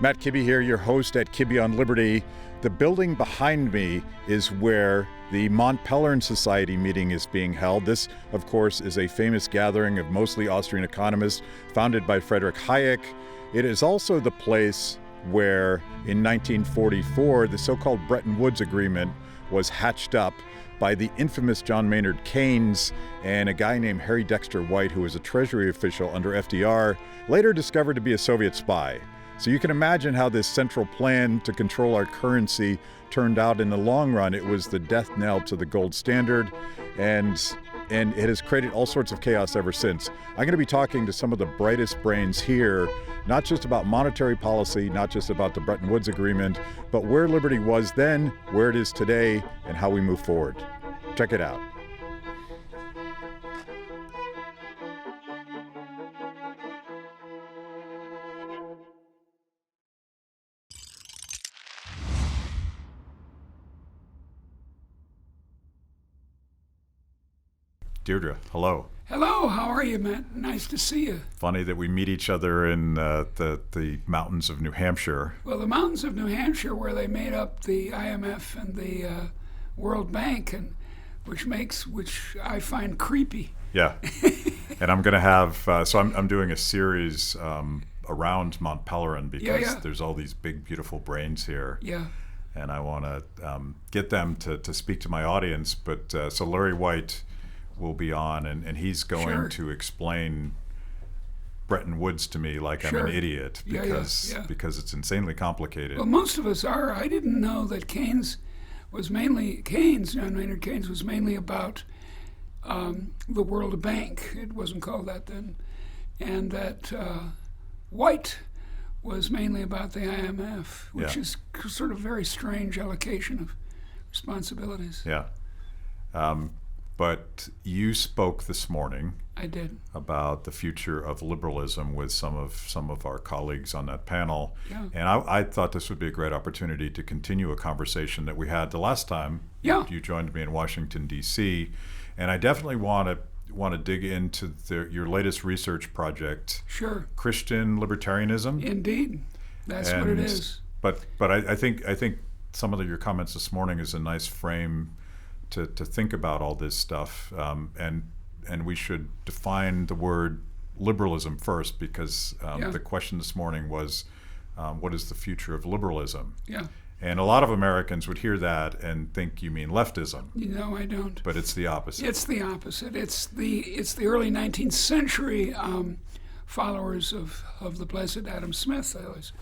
Matt Kibbe here, your host at Kibbe on Liberty. The building behind me is where the Mont Pelerin Society meeting is being held. This, of course, is a famous gathering of mostly Austrian economists founded by Friedrich Hayek. It is also the place where, in 1944, the so-called Bretton Woods Agreement was hatched up by the infamous John Maynard Keynes and a guy named Harry Dexter White, who was a Treasury official under FDR, later discovered to be a Soviet spy. So you can imagine how this central plan to control our currency turned out in the long run. It was the death knell to the gold standard, and it has created all sorts of chaos ever since. I'm going to be talking to some of the brightest brains here, not just about monetary policy, not just about the Bretton Woods Agreement, but where liberty was then, where it is today, and how we move forward. Check it out. Deirdre, hello. Hello, how are you, Matt? Nice to see you. Funny that we meet each other in the mountains of New Hampshire. Well, the mountains of New Hampshire, where they made up the IMF and the World Bank, and which I find creepy. Yeah, and I'm going to have so I'm doing a series around Mont Pelerin because there's all these big, beautiful brains here. Yeah. And I want to get them to speak to my audience. But so Larry White will be on, and he's going to explain Bretton Woods to me like I'm an idiot because it's insanely complicated. Well, most of us are. I didn't know that John Maynard Keynes was mainly about the World Bank. It wasn't called that then. And that White was mainly about the IMF, which is sort of very strange allocation of responsibilities. Yeah. But you spoke this morning. I did. About the future of liberalism with some of our colleagues on that panel. Yeah. And I thought this would be a great opportunity to continue a conversation that we had the last time you joined me in Washington, D.C. And I definitely want to dig into your latest research project. Sure. Christian libertarianism. Indeed. That's what it is. But I think some of your comments this morning is a nice frame to think about all this stuff, and we should define the word liberalism first, because the question this morning was, what is the future of liberalism? Yeah. And a lot of Americans would hear that and think you mean leftism. No, I don't. But it's the opposite. It's the opposite. It's the early 19th century followers of the Blessed Adam Smith. I always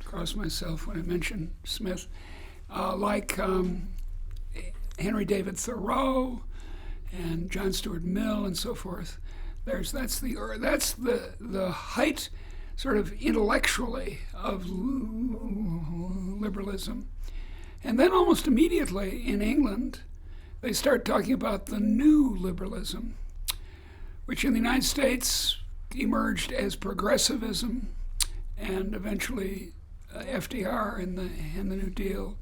cross myself when I mention Smith, like Henry David Thoreau and John Stuart Mill and so forth. That's the height, sort of intellectually, of liberalism. And then almost immediately in England, they start talking about the new liberalism, which in the United States emerged as progressivism, and eventually FDR in the New Deal.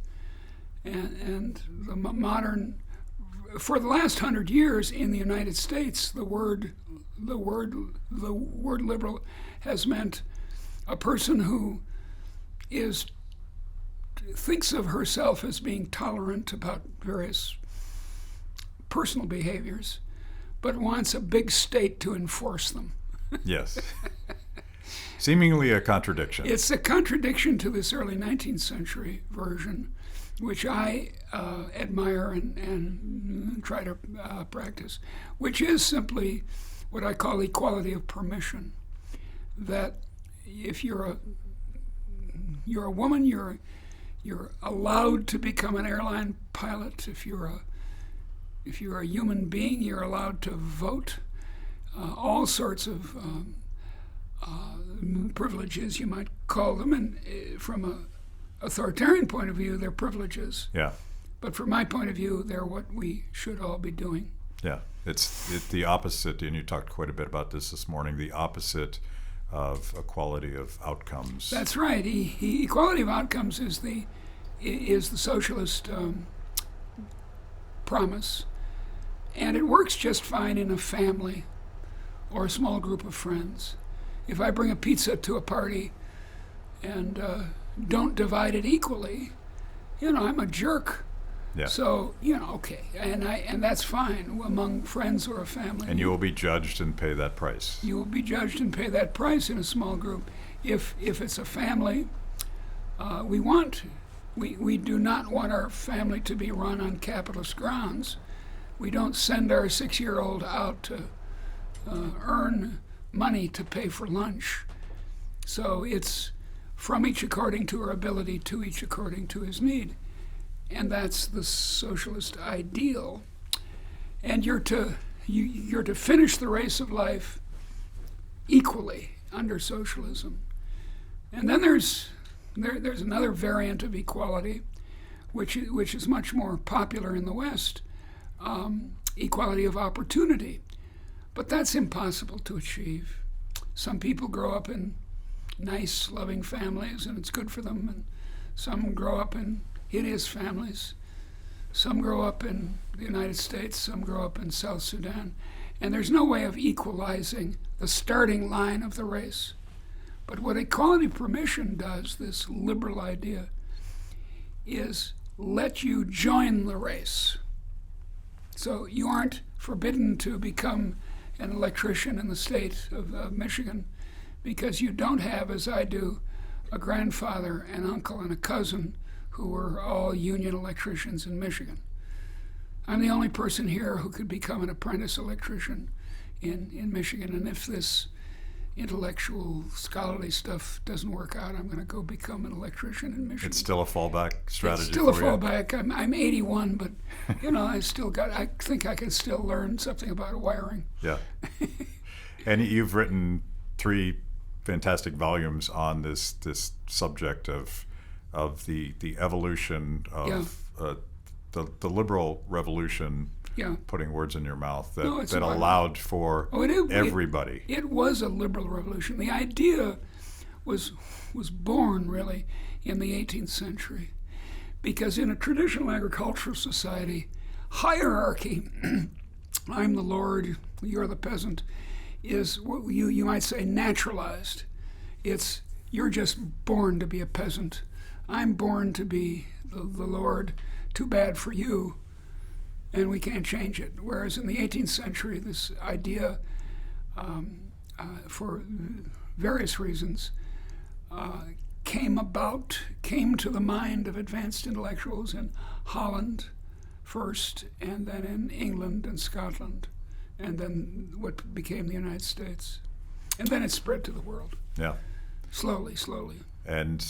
And the modern, for the last 100 years in the United States, the word liberal has meant a person who thinks of herself as being tolerant about various personal behaviors, but wants a big state to enforce them. Yes. Seemingly a contradiction. It's a contradiction to this early 19th century version, which I admire and try to practice, which is simply what I call equality of permission. That if you're a woman, you're allowed to become an airline pilot. If you're a human being, you're allowed to vote. All sorts of privileges, you might call them, and from a authoritarian point of view, they're privileges. Yeah. But from my point of view, they're what we should all be doing. Yeah. It's the opposite, and you talked quite a bit about this morning, the opposite of equality of outcomes. That's right. Equality of outcomes is the socialist promise, and it works just fine in a family or a small group of friends. If I bring a pizza to a party and don't divide it equally, I'm a jerk. Yeah. So, okay, and that's fine among friends or a family. And you will be judged and pay that price. You will be judged and pay that price in a small group. If it's a family, we do not want our family to be run on capitalist grounds. We don't send our 6-year-old out to earn money to pay for lunch. So it's from each according to her ability, to each according to his need. And that's the socialist ideal. And you're to finish the race of life equally under socialism. And then there's another variant of equality, which is much more popular in the West, equality of opportunity. But that's impossible to achieve. Some people grow up in nice, loving families, and it's good for them. And some grow up in hideous families. Some grow up in the United States, some grow up in South Sudan. And there's no way of equalizing the starting line of the race. But what equality permission does, this liberal idea, is let you join the race. So you aren't forbidden to become an electrician in the state of Michigan because you don't have, as I do, a grandfather, an uncle, and a cousin who were all union electricians in Michigan. I'm the only person here who could become an apprentice electrician in Michigan, and if this intellectual, scholarly stuff doesn't work out, I'm going to go become an electrician in Michigan. It's still a fallback strategy. It's still a for you. fallback. I'm 81, but I think I can still learn something about wiring. Yeah. And you've written 3 fantastic volumes on this subject of the evolution of the liberal revolution. Yeah. Putting words in your mouth that No, allowed for everybody. It was a liberal revolution. The idea was born really in the 18th century, because in a traditional agricultural society, hierarchy, I'm the lord, you're the peasant, is what you might say naturalized. It's you're just born to be a peasant. I'm born to be the lord. Too bad for you. And we can't change it. Whereas in the 18th century, this idea, for various reasons, came to the mind of advanced intellectuals in Holland first, and then in England and Scotland, and then what became the United States. And then it spread to the world. Yeah. Slowly. And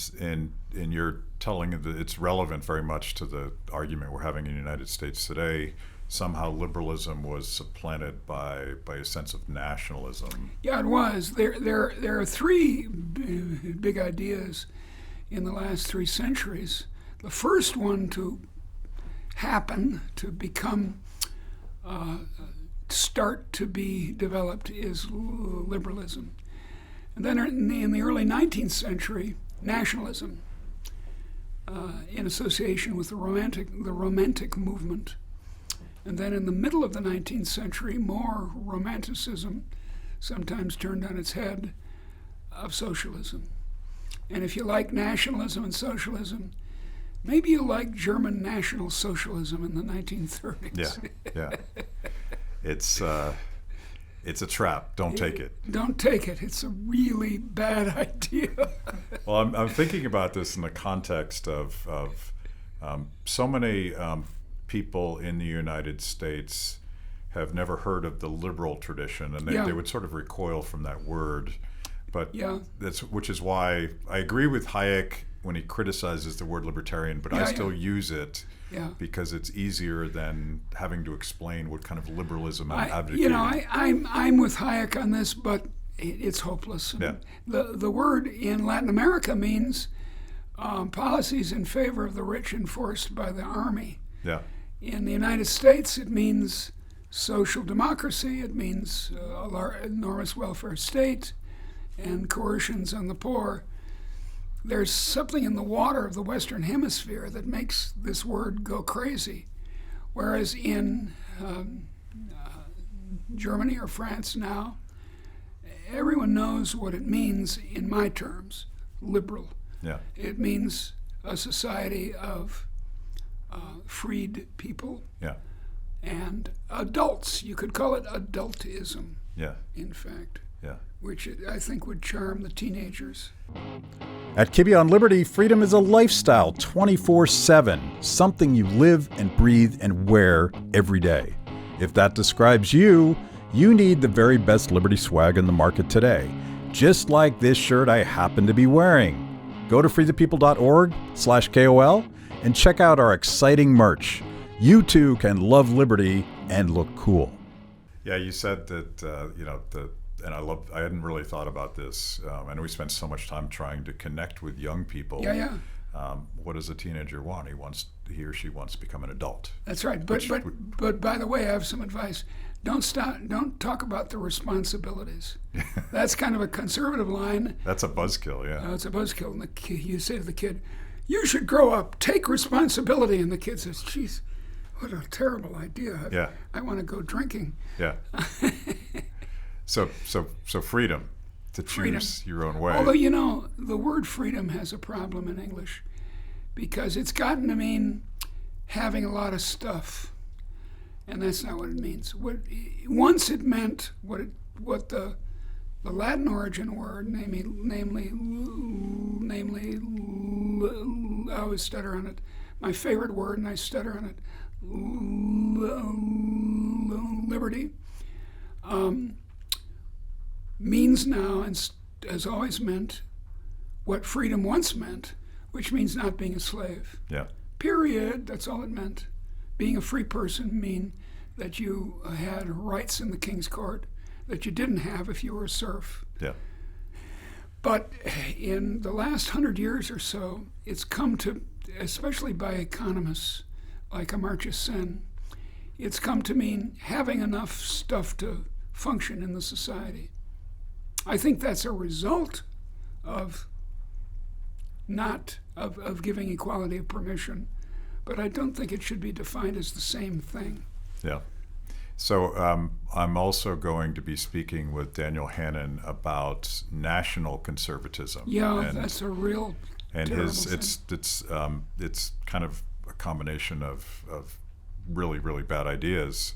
in your telling that it's relevant very much to the argument we're having in the United States today, somehow liberalism was supplanted by a sense of nationalism. Yeah, it was. There are 3 big ideas in the last 3 centuries. The first one to happen, to become, start to be developed is liberalism. And then in the early 19th century, nationalism, in association with the Romantic movement. And then in the middle of the 19th century, more Romanticism, sometimes turned on its head, of socialism. And if you like nationalism and socialism, maybe you like German National Socialism in the 1930s. Yeah. It's a trap. Don't take it. Don't take it. It's a really bad idea. Well, I'm thinking about this in the context of so many people in the United States have never heard of the liberal tradition, and they would sort of recoil from that word. But which is why I agree with Hayek when he criticizes the word libertarian, but I still use it. Yeah. Because it's easier than having to explain what kind of liberalism I'm advocating. I'm with Hayek on this, but it's hopeless. Yeah. The word in Latin America means policies in favor of the rich enforced by the army. Yeah. In the United States, it means social democracy. It means enormous welfare state and coercions on the poor. There's something in the water of the Western Hemisphere that makes this word go crazy. Whereas in Germany or France now, everyone knows what it means in my terms, liberal. Yeah. It means a society of freed people Yeah. and adults. You could call it adultism, Yeah. in fact, Yeah. which I think would charm the teenagers. At Kibbe on Liberty, freedom is a lifestyle 24/7, something you live and breathe and wear every day. If that describes you, you need the very best Liberty swag in the market today, just like this shirt I happen to be wearing. Go to freethepeople.org/KOL and check out our exciting merch. You too can love liberty and look cool. Yeah, you said that, and I hadn't really thought about this. I know we spent so much time trying to connect with young people. Yeah. What does a teenager want? He or she wants to become an adult. That's right. But by the way, I have some advice. Don't talk about the responsibilities. That's kind of a conservative line. That's a buzzkill, yeah. It's a buzzkill. And you say to the kid, "You should grow up, take responsibility." And the kid says, "Geez, what a terrible idea. Yeah. I want to go drinking." Yeah. So freedom to choose your own way. Although, the word freedom has a problem in English because it's gotten to mean having a lot of stuff. And that's not what it means. Once it meant what the Latin origin word, namely, I always stutter on it. My favorite word, and I stutter on it. Liberty means now, and has always meant, what freedom once meant, which means not being a slave. Yeah. Period. That's all it meant. Being a free person mean that you had rights in the king's court that you didn't have if you were a serf. Yeah. But in the last 100 years or so, it's come to, especially by economists like Amartya Sen, it's come to mean having enough stuff to function in the society. I think that's a result of giving equality of permission, but I don't think it should be defined as the same thing. Yeah. So I'm also going to be speaking with Daniel Hannan about national conservatism. Yeah, that's a real and terrible thing. It's kind of a combination of really, really bad ideas.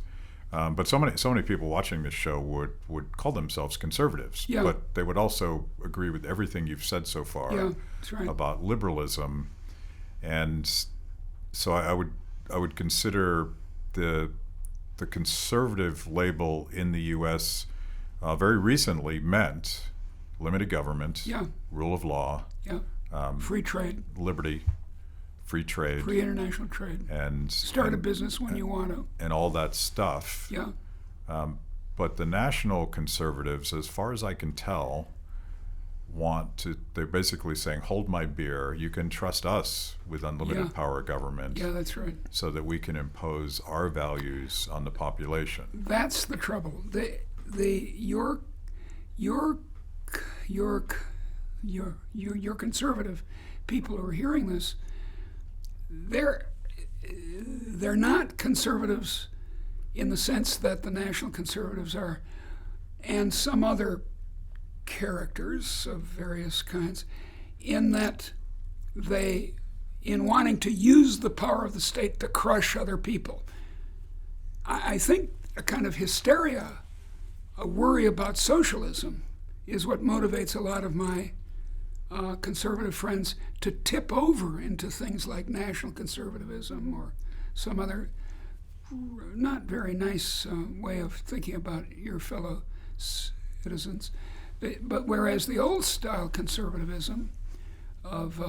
But so many people watching this show would call themselves conservatives. Yeah. But they would also agree with everything you've said so far that's right. about liberalism. And so I would consider the conservative label in the U.S. Very recently meant limited government, rule of law, free trade, liberty, free trade, free international trade, and start a business when you want to, and all that stuff. Yeah. But the national conservatives, as far as I can tell, they're basically saying, hold my beer, you can trust us with unlimited power of government. Yeah, that's right. So that we can impose our values on the population. That's the trouble. Your conservative people who are hearing this, they're not conservatives in the sense that the national conservatives are, and some other characters of various kinds, in that in wanting to use the power of the state to crush other people. I think a kind of hysteria, a worry about socialism, is what motivates a lot of my conservative friends to tip over into things like national conservatism or some other not very nice way of thinking about your fellow citizens. But whereas the old style conservatism of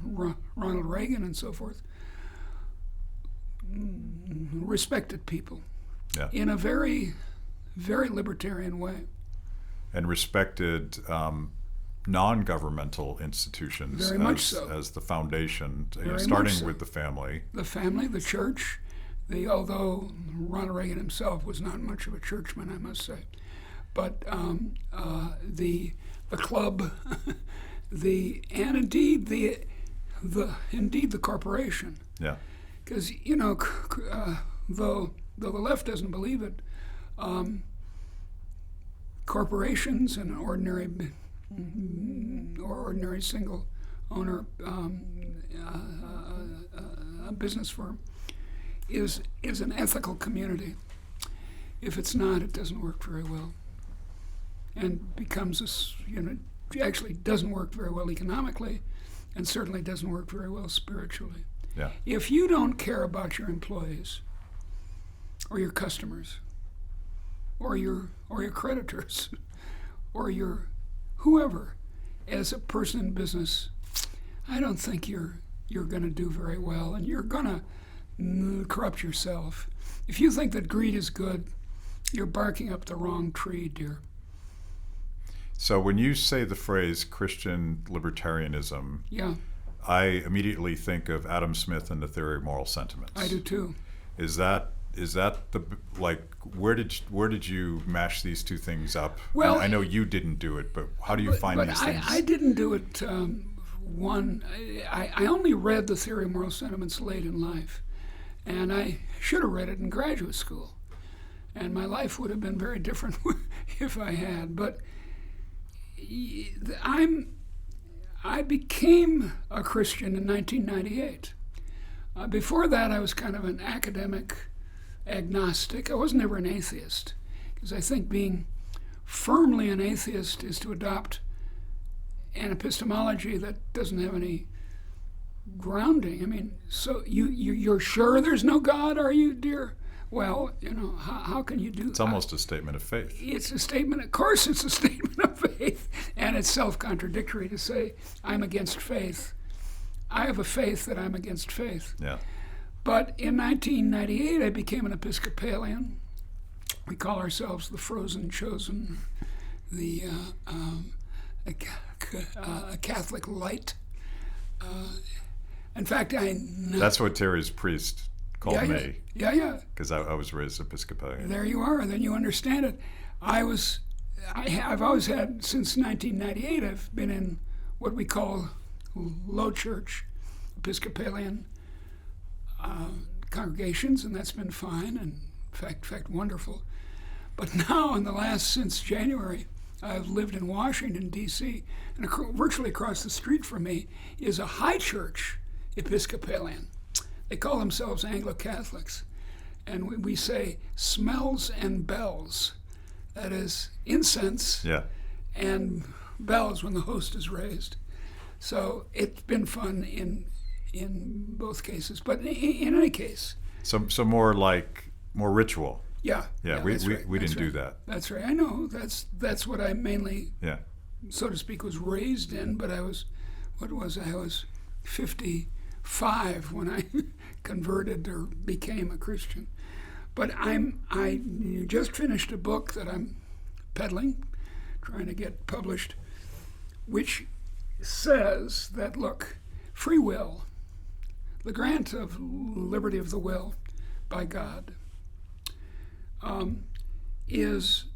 Ronald Reagan and so forth respected people in a very, very libertarian way. And respected non-governmental institutions very much so. As the foundation, starting with the family. The family, the church, although Ronald Reagan himself was not much of a churchman, I must say. But the club, and indeed the corporation. Yeah. Because though the left doesn't believe it, corporations and ordinary single owner a business firm is an ethical community. If it's not, it doesn't work very well, and becomes actually doesn't work very well economically, and certainly doesn't work very well spiritually. Yeah. If you don't care about your employees, or your customers, or your creditors, or your whoever, as a person in business, I don't think you're going to do very well, and you're going to corrupt yourself. If you think that greed is good, you're barking up the wrong tree, dear. So when you say the phrase Christian libertarianism, yeah, I immediately think of Adam Smith and the theory of moral sentiments. I do too. Is that the, like, where did you mash these two things up? Well, I know you didn't do it, but how do you find these things? I didn't do it. I only read the theory of moral sentiments late in life, and I should have read it in graduate school, and my life would have been very different if I had. But I became a Christian in 1998. Before that, I was kind of an academic agnostic. I was never an atheist, because I think being firmly an atheist is to adopt an epistemology that doesn't have any grounding. I mean, so you're sure there's no God, are you, dear? Well, how can you do that? It's almost a statement of faith. It's a statement, of course it's a statement of faith, and it's self-contradictory to say, I'm against faith. I have a faith that I'm against faith. Yeah. But in 1998, I became an Episcopalian. We call ourselves the Frozen Chosen, a Catholic light. In fact, that's what Terry's priest called me. Yeah. Because I was raised Episcopalian. There you are. Then you understand it. I've always had, since 1998, I've been in what we call low church Episcopalian congregations, and that's been fine, and in fact wonderful. But now, since January, I've lived in Washington, D.C., and virtually across the street from me is a high church Episcopalian. They call themselves Anglo-Catholics, and we say smells and bells. That is incense and bells when the host is raised. So it's been fun in both cases, but in any case. So more ritual. Yeah. We didn't do that. That's right. I know. That's what I mainly, so to speak, was raised in. But I was 55 when I converted or became a Christian. But I just finished a book that I'm peddling, trying to get published, which says that, look, free will, the grant of liberty of the will by God, is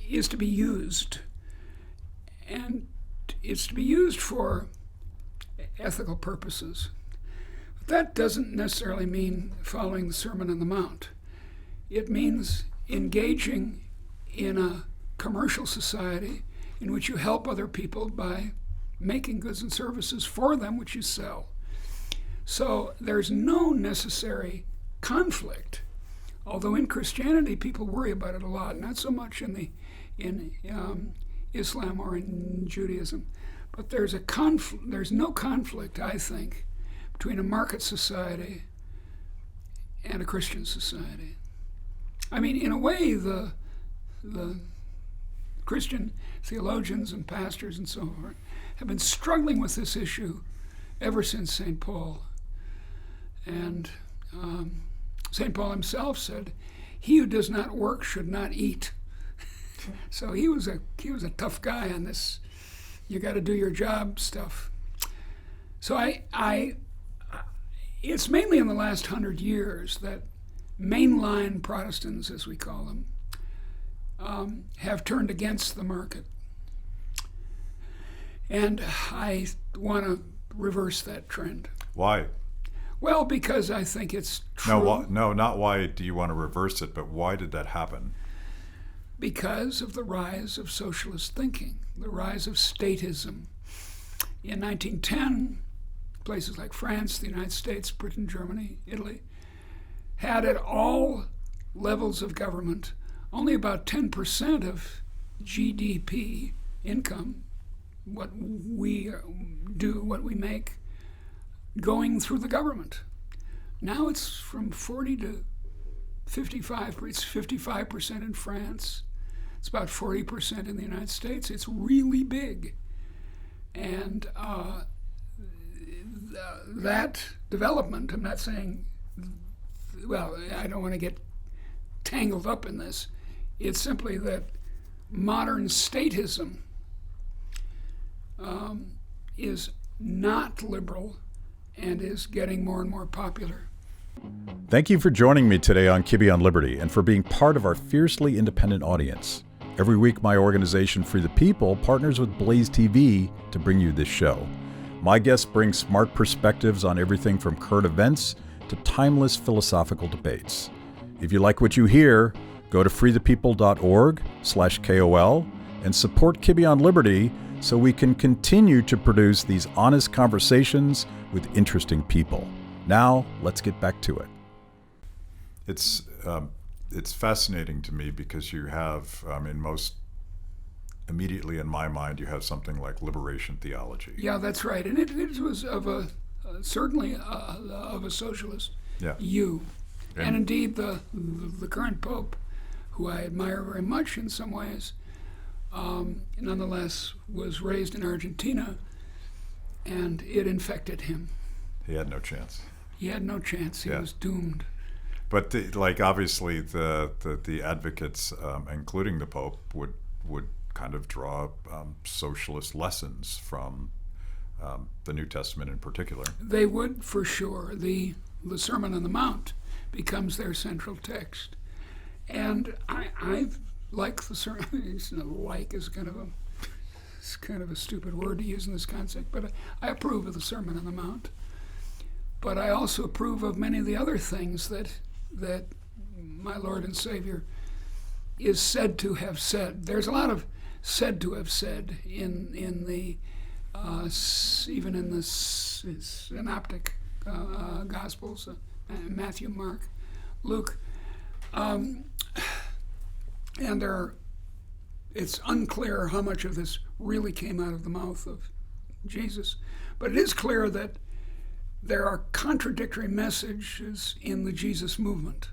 to be used, and it's to be used for ethical purposes. But that doesn't necessarily mean following the Sermon on the Mount. It means engaging in a commercial society in which you help other people by making goods and services for them which you sell. So there's no necessary conflict, although in Christianity people worry about it a lot, not so much in Islam or in Judaism. But there's no conflict, I think, between a market society and a Christian society. I mean, in a way, the Christian theologians and pastors and so forth have been struggling with this issue ever since St. Paul. And St. Paul himself said, "He who does not work should not eat." So he was a tough guy on this. You got to do your job stuff. So it's mainly in the last 100 years that mainline Protestants, as we call them, have turned against the market. And I want to reverse that trend. Why? Well, because I think it's true. No, not why do you want to reverse it, but why did that happen? because of the rise of socialist thinking, the rise of statism. In 1910, places like France, the United States, Britain, Germany, Italy, had at all levels of government only about 10% of GDP income, what we do, what we make, going through the government. Now it's from 40 to 55. It's 55% in France. It's about 40% in the United States. It's really big. And that development, I'm not saying, well, I don't want to get tangled up in this. It's simply that modern statism is not liberal and is getting more and more popular. Thank you for joining me today on Kibbe on Liberty and for being part of our fiercely independent audience. Every week, my organization, Free the People, partners with Blazetv to bring you this show. My guests bring smart perspectives on everything from current events to timeless philosophical debates. If you like what you hear, go to freethepeople.org/KOL and support Kibbe on Liberty so we can continue to produce these honest conversations with interesting people. Now, let's get back to it. It's fascinating to me because you have, immediately in my mind, you have something like liberation theology. Yeah, that's right. And it was of certainly of a socialist view. And indeed, the current Pope, who I admire very much in some ways, nonetheless was raised in Argentina, and it infected him. He had no chance. He had no chance. He was doomed. But obviously the advocates, including the Pope, would kind of draw socialist lessons from the New Testament in particular. They would, for sure. The Sermon on the Mount becomes their central text, and I like the sermon. Like is kind of a stupid word to use in this context, but I approve of the Sermon on the Mount. But I also approve of many of the other things that my Lord and Savior is said to have said. There's a lot of said to have said in the even in the synoptic Gospels, Matthew, Mark, Luke, and it's unclear how much of this really came out of the mouth of Jesus, but it is clear that there are contradictory messages in the Jesus movement.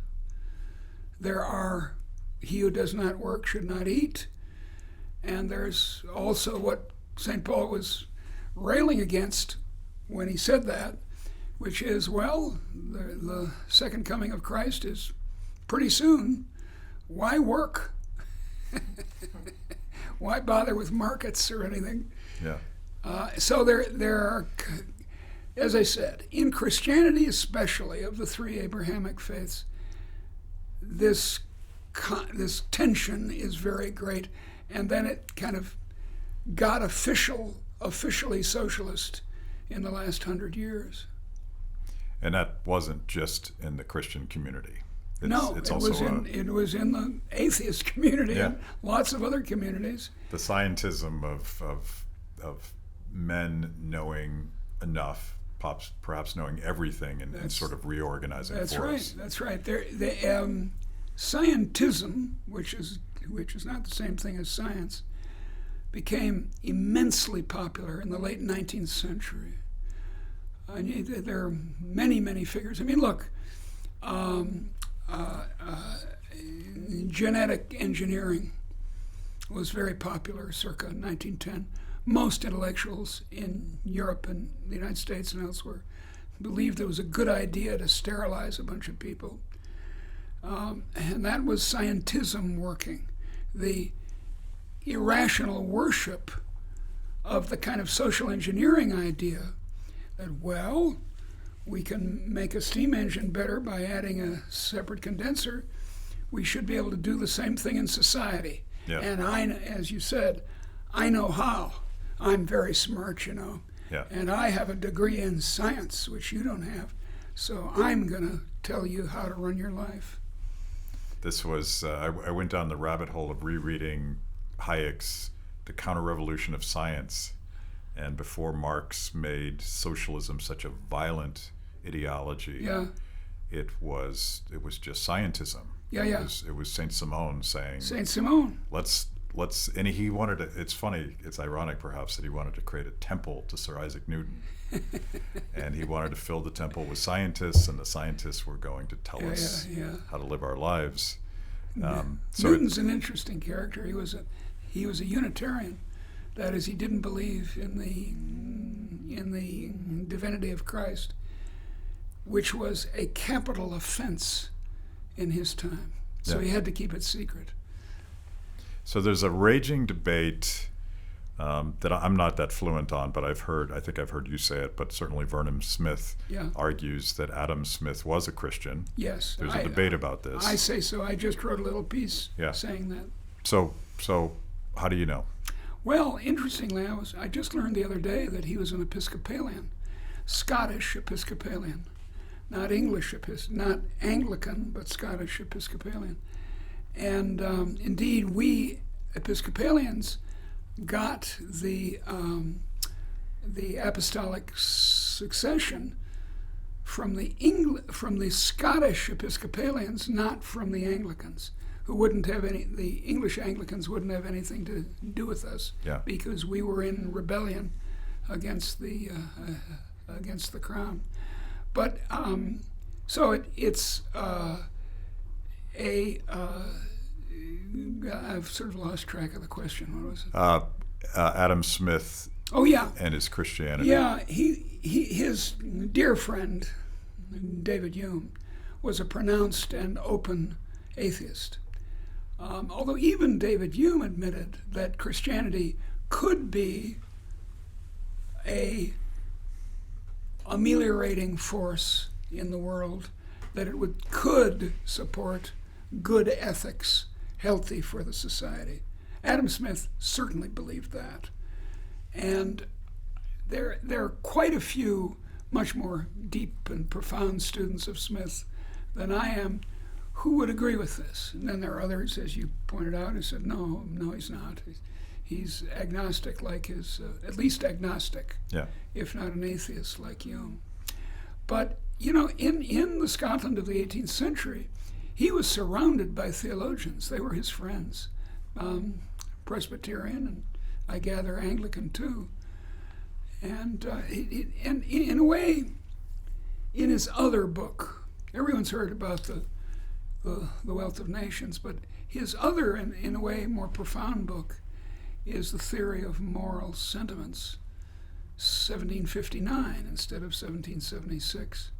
There are, he who does not work should not eat, and there's also what St. Paul was railing against when he said that, which is, well, the second coming of Christ is pretty soon. Why work? Why bother with markets or anything? Yeah. So there are, as I said, in Christianity especially, of the three Abrahamic faiths, this tension is very great, and then it kind of got officially socialist in the last 100 years. And that wasn't just in the Christian community. It was in the atheist community and lots of other communities. The scientism of men knowing enough, perhaps knowing everything, and sort of reorganizing force. That's right. Scientism, which is not the same thing as science, became immensely popular in the late 19th century. There are many, many figures. I mean, look, genetic engineering was very popular circa 1910. Most intellectuals in Europe and the United States and elsewhere believed it was a good idea to sterilize a bunch of people. And that was scientism working. The irrational worship of the kind of social engineering idea that, well, we can make a steam engine better by adding a separate condenser. We should be able to do the same thing in society. Yeah. And as you said, I know how. I'm very smart, Yeah. And I have a degree in science, which you don't have. So I'm going to tell you how to run your life. This was, I went down the rabbit hole of rereading Hayek's The Counter-Revolution of Science. And before Marx made socialism such a violent ideology, it was just scientism. It was Saint-Simon saying, let's and he wanted to, it's funny, it's ironic perhaps that he wanted to create a temple to Sir Isaac Newton. And he wanted to fill the temple with scientists, and the scientists were going to tell us how to live our lives. Newton's an interesting character. He was a Unitarian. That is, he didn't believe in the divinity of Christ, which was a capital offense in his time. So he had to keep it secret. So there's a raging debate that I'm not that fluent on, but I think I've heard you say it, but certainly Vernon Smith argues that Adam Smith was a Christian. Yes. There's a debate about this. I say so. I just wrote a little piece saying that. So how do you know? Well, interestingly, I just learned the other day that he was an Episcopalian, Scottish Episcopalian, not not Anglican, but Scottish Episcopalian. And indeed, we Episcopalians got the apostolic succession from the Scottish Episcopalians, not from the Anglicans, who wouldn't have the English Anglicans wouldn't have anything to do with us because we were in rebellion against the crown. But so it's I've sort of lost track of the question. What was it? Adam Smith. Oh yeah. And his Christianity. Yeah, his dear friend David Hume was a pronounced and open atheist. Although even David Hume admitted that Christianity could be a ameliorating force in the world, that it could support good ethics, healthy for the society. Adam Smith certainly believed that. And there are quite a few much more deep and profound students of Smith than I am who would agree with this. And then there are others, as you pointed out, who said, no, he's not. He's agnostic like at least agnostic, if not an atheist like Hume. But, in the Scotland of the 18th century, he was surrounded by theologians. They were his friends, Presbyterian, and I gather Anglican too. And in a way, in his other book, everyone's heard about the Wealth of Nations, but his other, in a way, more profound book is The Theory of Moral Sentiments, 1759 instead of 1776.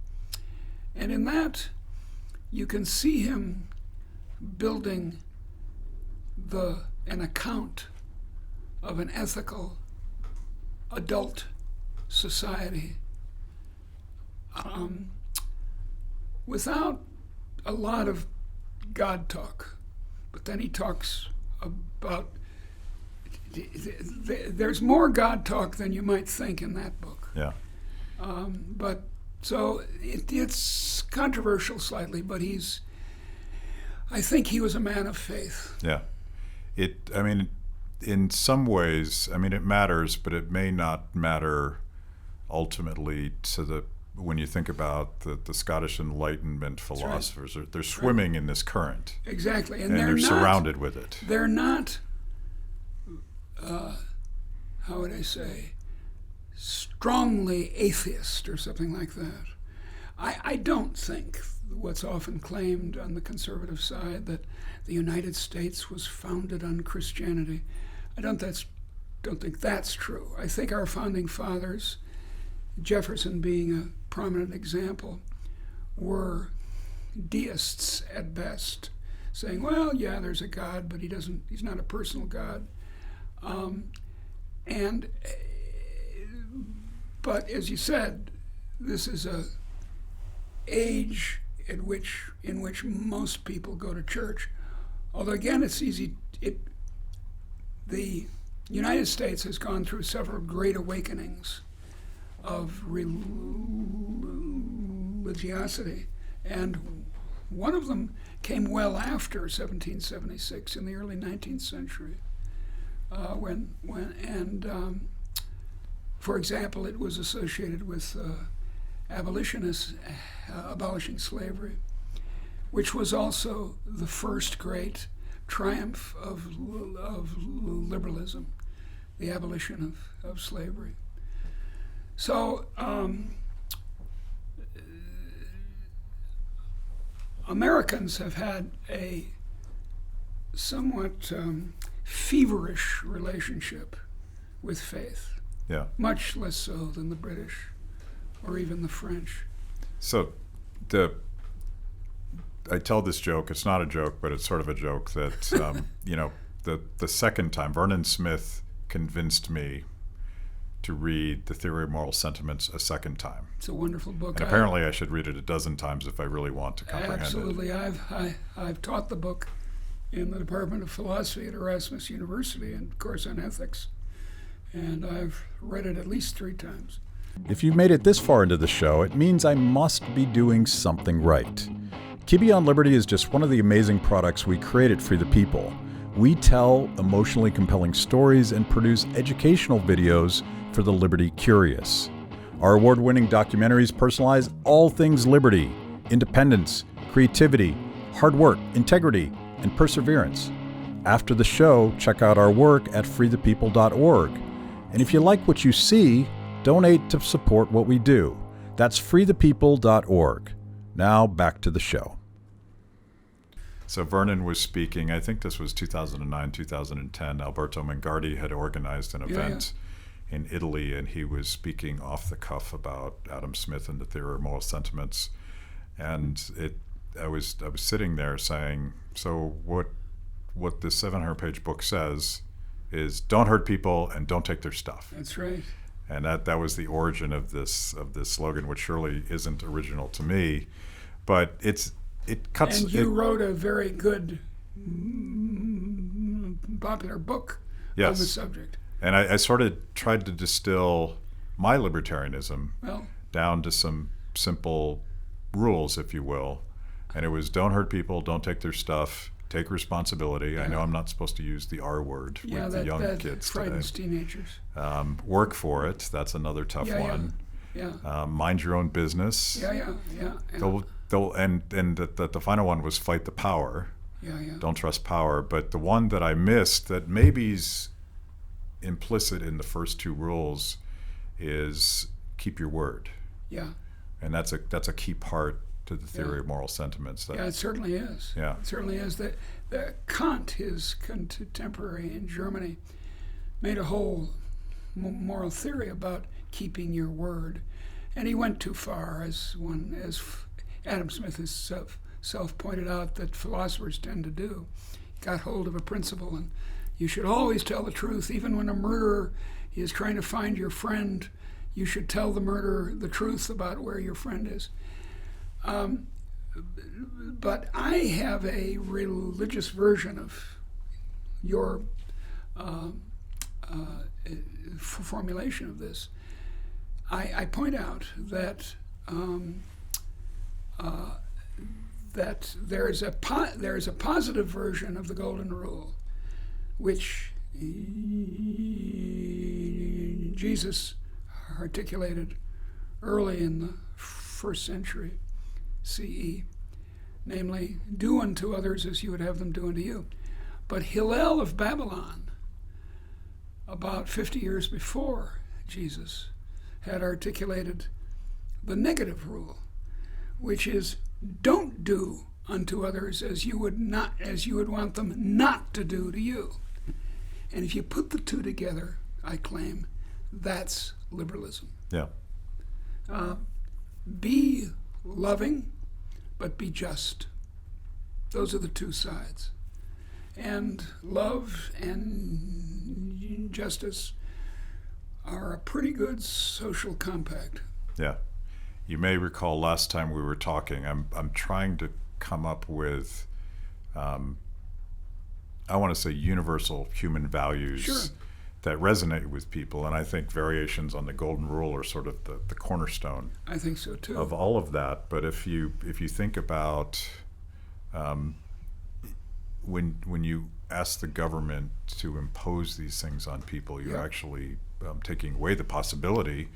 And in that, you can see him building an account of an ethical adult society without a lot of God talk. But then he talks about, there's more God talk than you might think in that book. But so it's controversial slightly, but I think he was a man of faith. In some ways, it matters, but it may not matter ultimately when you think about the Scottish Enlightenment philosophers. They're swimming in this current. Exactly. And they're surrounded with it. They're not, how would I say, strongly atheist or something like that. I don't think what's often claimed on the conservative side, that the United States was founded on Christianity. I don't think that's true. I think our founding fathers, Jefferson being a prominent example, were deists at best, saying, well, yeah, there's a God, but he's not a personal God. But as you said, this is a age in which most people go to church. Although again, it's easy. The United States has gone through several great awakenings of religiosity, and One of them came well after 1776, in the early 19th century, for example, it was associated with abolitionists abolishing slavery, which was also the first great triumph of liberalism, the abolition of slavery. So Americans have had a somewhat feverish relationship with faith. Yeah. Much less so than the British or even the French. So I tell this joke, it's not a joke, but it's sort of a joke that, the second time, Vernon Smith convinced me to read The Theory of Moral Sentiments a second time. It's a wonderful book. And apparently I should read it a dozen times if I really want to comprehend absolutely. it. Absolutely. I've taught the book in the Department of Philosophy at Erasmus University, and of course on ethics. And I've read it at least 3 times. If you've made it this far into the show, it means I must be doing something right. Kibbe on Liberty is just one of the amazing products we create at Free the People. We tell emotionally compelling stories and produce educational videos for the liberty curious. Our award-winning documentaries personalize all things liberty, independence, creativity, hard work, integrity, and perseverance. After the show, check out our work at freethepeople.org. And if you like what you see, donate to support what we do. That's freethepeople.org. Now back to the show. So Vernon was speaking, I think this was 2009, 2010. Alberto Mingardi had organized an event in Italy, and he was speaking off the cuff about Adam Smith and the Theory of Moral Sentiments. And I was sitting there saying, so what this 700-page book says is don't hurt people and don't take their stuff. That's right. And that was the origin of this slogan, which surely isn't original to me, but it cuts. And you wrote a very good, popular book on the subject. And I sort of tried to distill my libertarianism down to some simple rules, if you will. And it was don't hurt people, don't take their stuff, take responsibility. Yeah. I know I'm not supposed to use the R word with the young kids today. Frightens teenagers. Work for it. That's another tough one. Yeah. Mind your own business. Yeah. And the final one was fight the power. Yeah. Don't trust power. But the one that I missed that maybe's implicit in the first 2 rules is keep your word. Yeah. And that's a key part to the theory of moral sentiments. It certainly is. Yeah. It certainly is. That Kant, his contemporary in Germany, made a whole moral theory about keeping your word. And he went too far, as Adam Smith himself pointed out that philosophers tend to do. He got hold of a principle, and you should always tell the truth. Even when a murderer is trying to find your friend, you should tell the murderer the truth about where your friend is. But I have a religious version of your formulation of this. I point out that that there is a positive version of the Golden Rule, which Jesus articulated early in the 1st century CE, namely, do unto others as you would have them do unto you. But Hillel of Babylon, about 50 years before Jesus, had articulated the negative rule, which is don't do unto others as you would want them not to do to you. And if you put the 2 together, I claim that's liberalism. Yeah. Be loving, but be just. Those are the 2 sides. And love and justice are a pretty good social compact. Yeah. You may recall last time we were talking, I'm trying to come up with, I want to say universal human values that resonate with people. And I think variations on the Golden Rule are sort of the cornerstone. I think so too. Of all of that. But if you think about when you ask the government to impose these things on people, you're actually taking away the possibility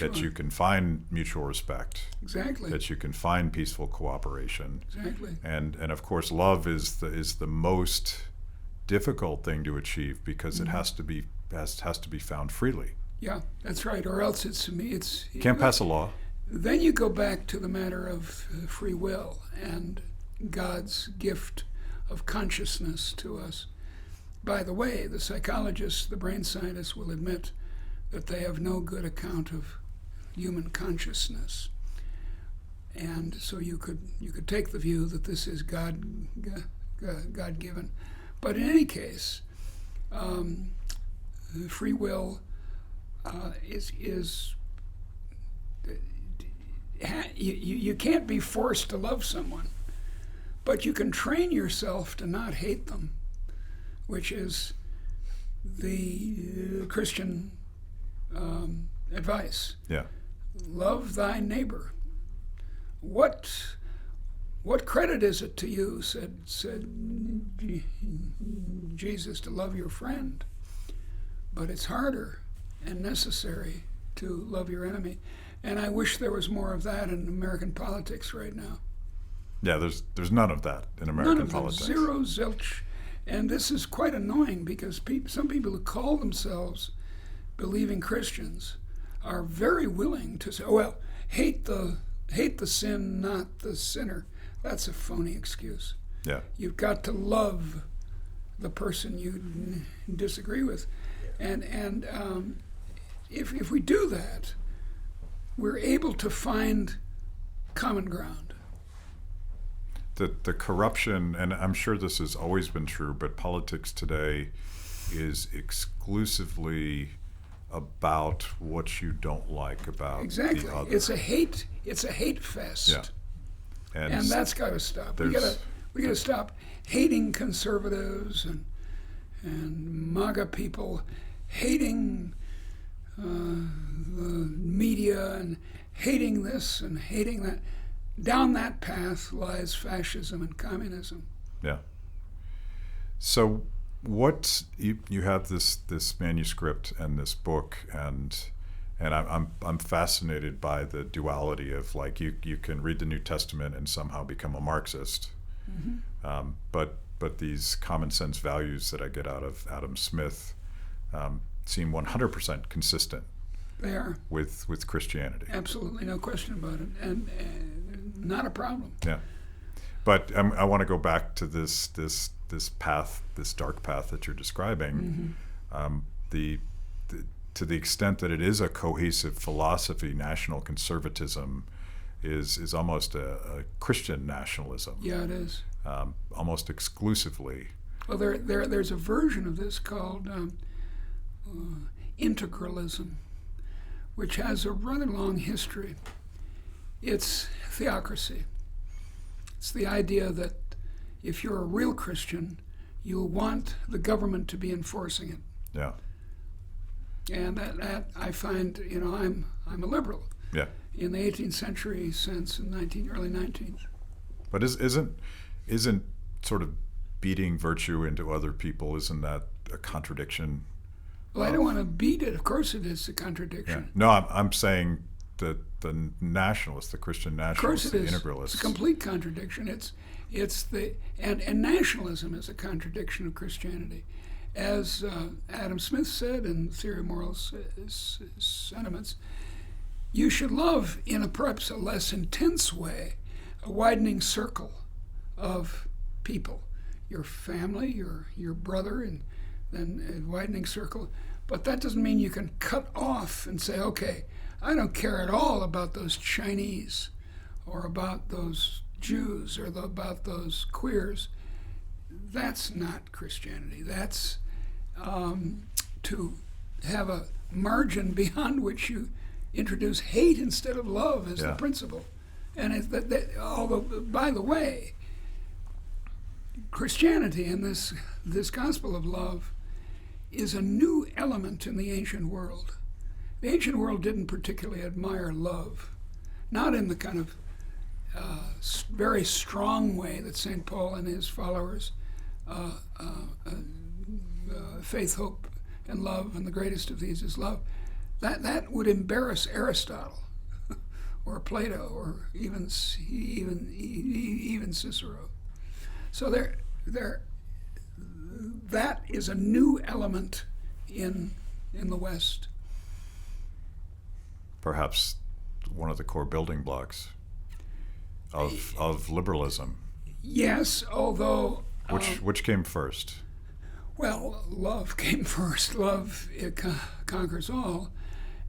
that you can find mutual respect. Exactly. That you can find peaceful cooperation. Exactly. And of course, love is the most difficult thing to achieve because it has to be found freely. Yeah, that's right. Or else You can't pass a law. Then you go back to the matter of free will and God's gift of consciousness to us. By the way, the psychologists, the brain scientists will admit that they have no good account of human consciousness. And so you could take the view that this is God-given. But in any case, free will you can't be forced to love someone, but you can train yourself to not hate them, which is the Christian advice. Yeah. Love thy neighbor. What credit is it to you, said Jesus, to love your friend? But it's harder and necessary to love your enemy. And I wish there was more of that in American politics right now. Yeah, there's none of that in American politics. Zero, zilch. And this is quite annoying because some people who call themselves believing Christians are very willing to say, oh, well, hate the sin, not the sinner. That's a phony excuse. Yeah. You've got to love the person you disagree with. And if we do that, we're able to find common ground. The corruption, and I'm sure this has always been true, but politics today is exclusively about what you don't like about the other. It's a hate fest. Yeah. And that's got to stop. We got to stop hating conservatives and MAGA people, hating the media and hating this and hating that. Down that path lies fascism and communism. Yeah. So what you have this manuscript and this book, and I'm fascinated by the duality of, like, you can read the New Testament and somehow become a Marxist, but these common sense values that I get out of Adam Smith seem 100% consistent. They are with Christianity. Absolutely, no question about it, and not a problem. Yeah, but I want to go back to this path, this dark path that you're describing. To the extent that it is a cohesive philosophy, national conservatism is almost a Christian nationalism. Yeah, it is. Almost exclusively. Well, there's a version of this called integralism, which has a rather long history. It's theocracy. It's the idea that if you're a real Christian, you'll want the government to be enforcing it. Yeah. And that I find, I'm a liberal. Yeah. In the 18th century sense, in early 19th. But isn't sort of beating virtue into other people, isn't that a contradiction? Well, I don't want to beat it. Of course it is a contradiction. Yeah. No, I'm saying that the nationalists, the Christian nationalists, the integralists. It's a complete contradiction. And nationalism is a contradiction of Christianity. As Adam Smith said in Theory of Moral Sentiments, you should love in perhaps a less intense way a widening circle of people, your family, your brother, and then a widening circle. But that doesn't mean you can cut off and say, okay, I don't care at all about those Chinese or about those Jews or about those queers. That's not Christianity. That's to have a margin beyond which you introduce hate instead of love as the principle. And although, by the way, Christianity and this gospel of love is a new element in the ancient world. The ancient world didn't particularly admire love, not in the kind of very strong way that St. Paul and his followers, faith, hope, and love, and the greatest of these is love, that would embarrass Aristotle or Plato or even Cicero. So that is a new element in the West. Perhaps one of the core building blocks of liberalism. Yes, although which came first? Well, love came first. Love, it conquers all.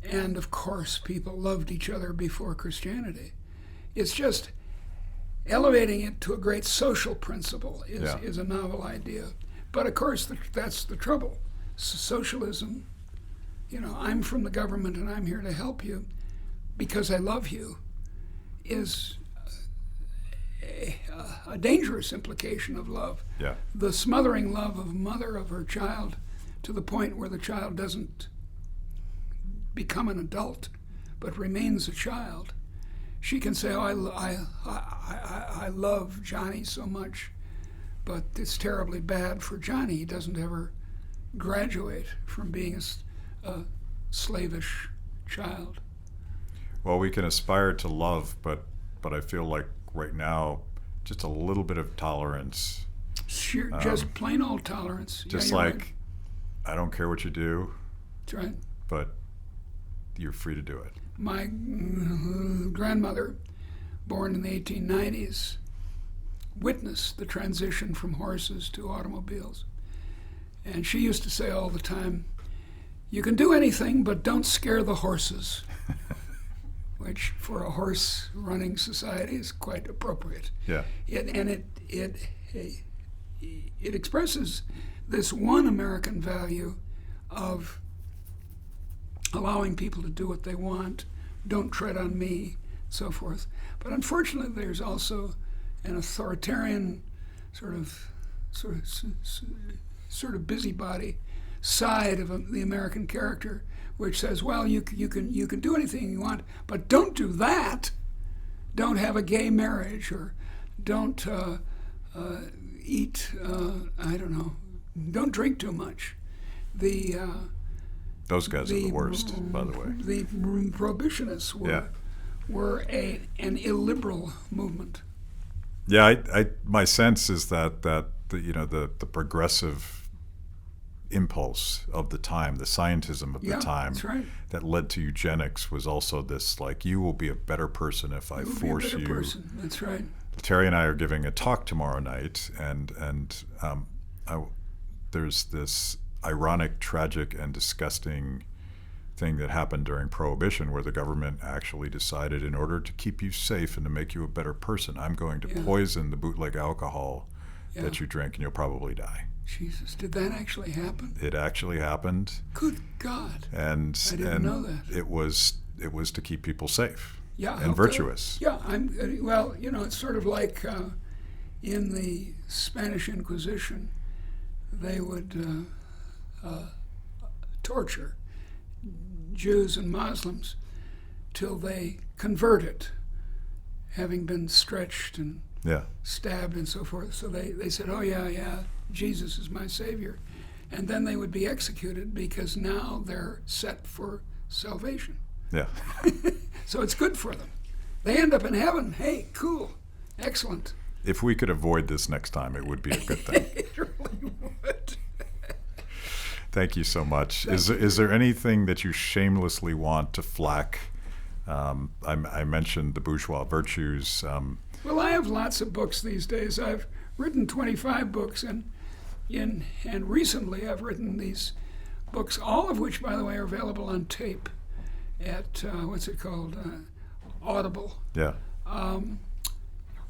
And of course, people loved each other before Christianity. It's just elevating it to a great social principle is a novel idea. But of course, that's the trouble. Socialism, I'm from the government and I'm here to help you because I love you, is a dangerous implication of love. Yeah. The smothering love of a mother of her child to the point where the child doesn't become an adult but remains a child. She can say, oh, I love Johnny so much, but it's terribly bad for Johnny. He doesn't ever graduate from being a slavish child. Well, we can aspire to love, but I feel like right now, just a little bit of tolerance. Sure, just plain old tolerance. Just right. I don't care what you do. That's right. But you're free to do it. My grandmother, born in the 1890s, witnessed the transition from horses to automobiles. And she used to say all the time, you can do anything, but don't scare the horses. Which, for a horse-running society, is quite appropriate. Yeah. It expresses this one American value of allowing people to do what they want, don't tread on me, so forth. But unfortunately, there's also an authoritarian sort of busybody side of the American character, which says, well, you can do anything you want, but don't do that. Don't have a gay marriage, or don't eat, don't drink too much. Those guys are the worst, by the way. The prohibitionists were an illiberal movement. Yeah, my sense is that the progressive impulse of the time, the scientism of the time, that's right, that led to eugenics was also this, like, you will be a better person if I force you. Person. That's right. Terry and I are giving a talk tomorrow night, and there's this ironic, tragic, and disgusting thing that happened during Prohibition, where the government actually decided, in order to keep you safe and to make you a better person, I'm going to poison the bootleg alcohol that you drink, and you'll probably die. Jesus, did that actually happen? It actually happened. Good God! And I didn't know that. It was to keep people safe. Yeah, and virtuous. It's sort of like in the Spanish Inquisition, they would torture Jews and Muslims till they converted, having been stretched and stabbed and so forth. So they said, oh yeah, Jesus is my Savior. And then they would be executed because now they're set for salvation. Yeah. So it's good for them. They end up in heaven. Hey, cool. Excellent. If we could avoid this next time, it would be a good thing. It really would. Thank you so much. Is there anything that you shamelessly want to flack? I mentioned the bourgeois virtues. Well, I have lots of books these days. I've written 25 books, and recently I've written these books, all of which, by the way, are available on tape at, Audible. Yeah.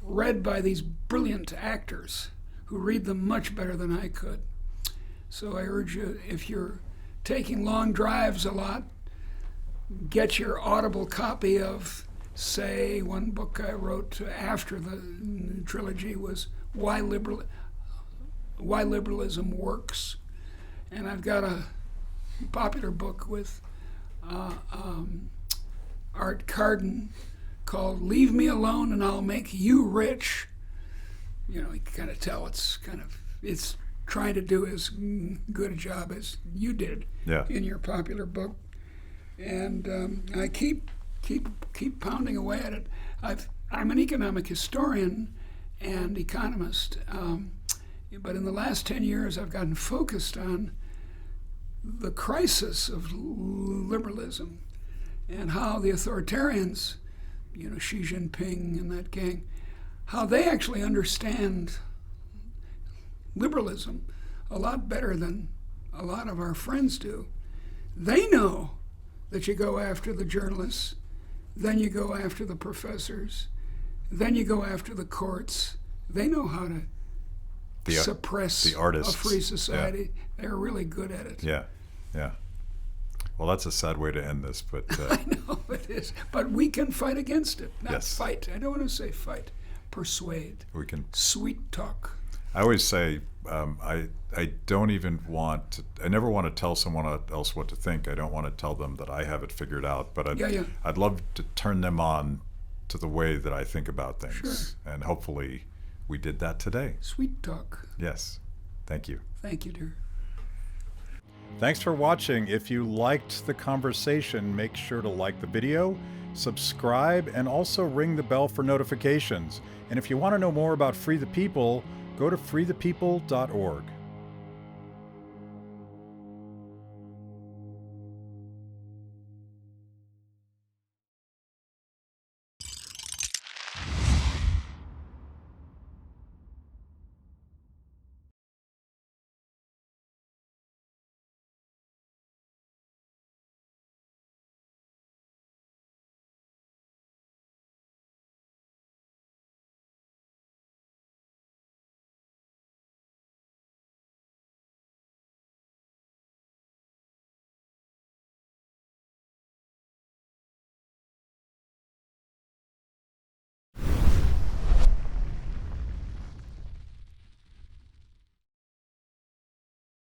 Read by these brilliant actors who read them much better than I could. So I urge you, if you're taking long drives a lot, get your Audible copy of, say, one book I wrote after the trilogy was Why Liberalism Works. And I've got a popular book with Art Carden called "Leave Me Alone and I'll Make You Rich." You know, you can kind of tell it's trying to do as good a job as you did in your popular book. And I keep pounding away at it. I'm an economic historian and economist, but in the last 10 years I've gotten focused on the crisis of liberalism and how the authoritarians, you know, Xi Jinping and that gang, how they actually understand liberalism a lot better than a lot of our friends do. They know that you go after the journalists, then you go after the professors, then you go after the courts. They know how to suppress the artists. A free society. Yeah. They're really good at it. Yeah. Well, that's a sad way to end this, but I know it is. But we can fight against it, not yes. fight. I don't want to say fight. Persuade. We can. Sweet talk. I always say I don't even want to. I never want to tell someone else what to think. I don't want to tell them that I have it figured out. But I'd love to turn them on to the way that I think about things. Sure. And hopefully we did that today. Sweet talk. Yes. Thank you. Thank you, dear. Thanks for watching. If you liked the conversation, make sure to like the video, subscribe, and also ring the bell for notifications. And if you want to know more about Free the People, go to freethepeople.org.